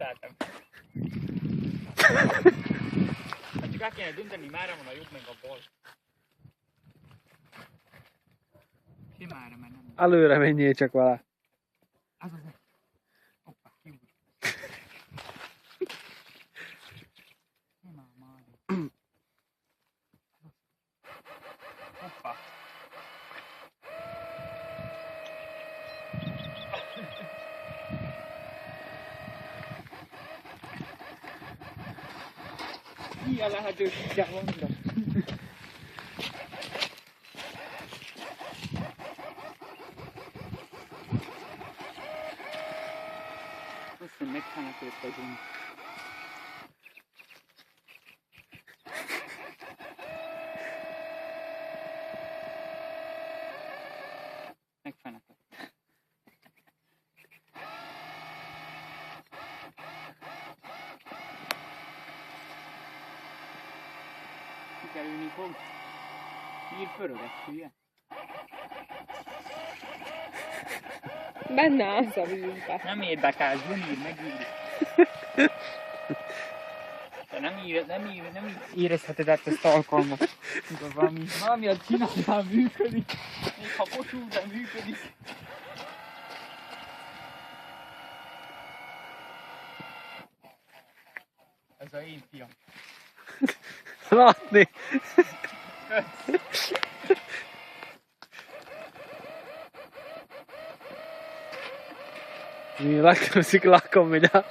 teszteltem. Hát csak el kéne dönteni, merre van a jobb meg a bal. Simára, mert nem. Előre menjél csak vele. Az. Hoppá, kiúr. Simá, már. Hoppá. Ilyen lehetőséggel van ide. Köszönöm, megfenekült vagyunk. Megfenekült. Sikerülni fog. Ír pöröget, hülye. Benne állsz a vízbe. Nem érdekel, ír, megír. Te nem érezheted át ezt alkalmat. Mikor valamiért csinálnál, működik. Még ha kocsul, de működik. Ez a én fiam. Látni. Mi legtöbbszik lakom megy át.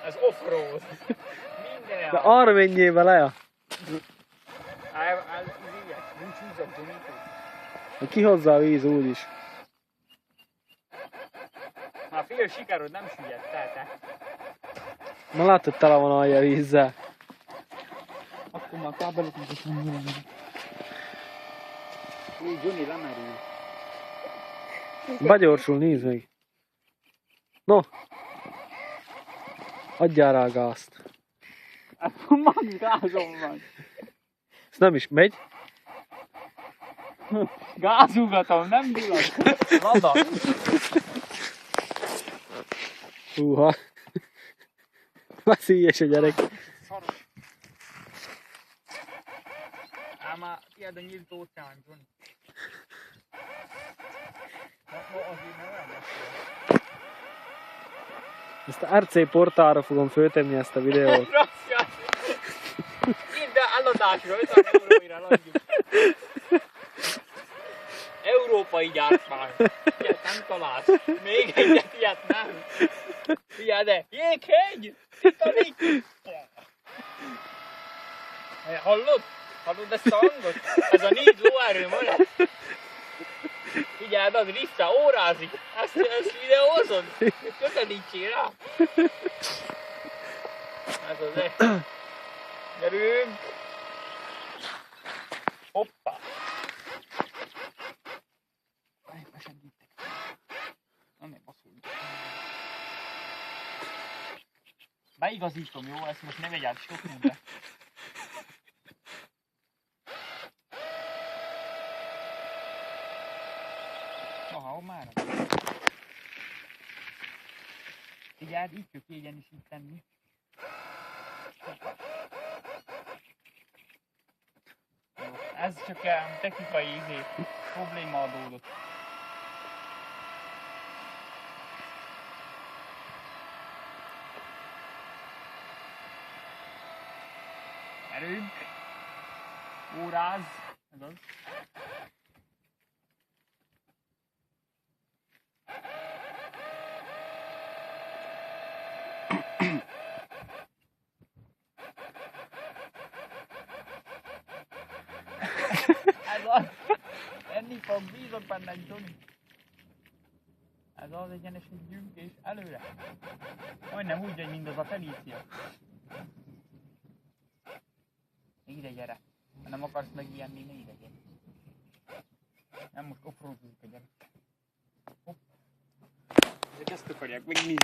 Ez off-road. Minden De arra menjél vele. Nincs húzak, bonító. Kihozza a víz úgyis. Már fél sikerod nem süllyedt el, te. Ma látod, tele van alja vízzel. Akkor már kábelok is nem nyilván. Úgy, Johnny lemerül. Begyorsul, nézd meg. No. Adjál rá a gázt. Akkor max gázom van. Ez nem is megy. Gázúgatom, nem billant. Lada. Húha. Veszélyes a gyerek. Szaros. Ám már tiéd a nyílt óceán, Johnny. Azért nem elmessél. Ezt a RC portálra fogom föltenni ezt a videót. Gracias! Ide eladásra, 50 euróira eladjuk. Európai gyártmány. Ilyet nem találsz. Még egyet, ilyet nem. Figyelj de, jéghegy! Titanic! Hallod? Hallod ezt a hangot? Ez a 4 lóerő van. Figyeld, az Rifta órázik. Ezt videózod? Közelítsél rá. Ez az gyerünk. Hoppá. Besegítek. Nem baszolj. Beigazítom, jó? Ezt most ne vegy át sok mindenre. Aha, már. Figyeld, így kell kiegyenesíteni. Ez csak egy technikai probléma adódott. Erőnk. Óráz. Ez az. Ez az. Enni fog, bízok benne, Johnny. Ez az, egyenesítjünk és előre. Majdnem úgy, hogy mindaz a Felícia. Ide gyere. Ha nem akarsz megijedni, ne ide gyere. Nem most offroadunk a gyerek. Hopp. Ezek ezt akarják megnézni.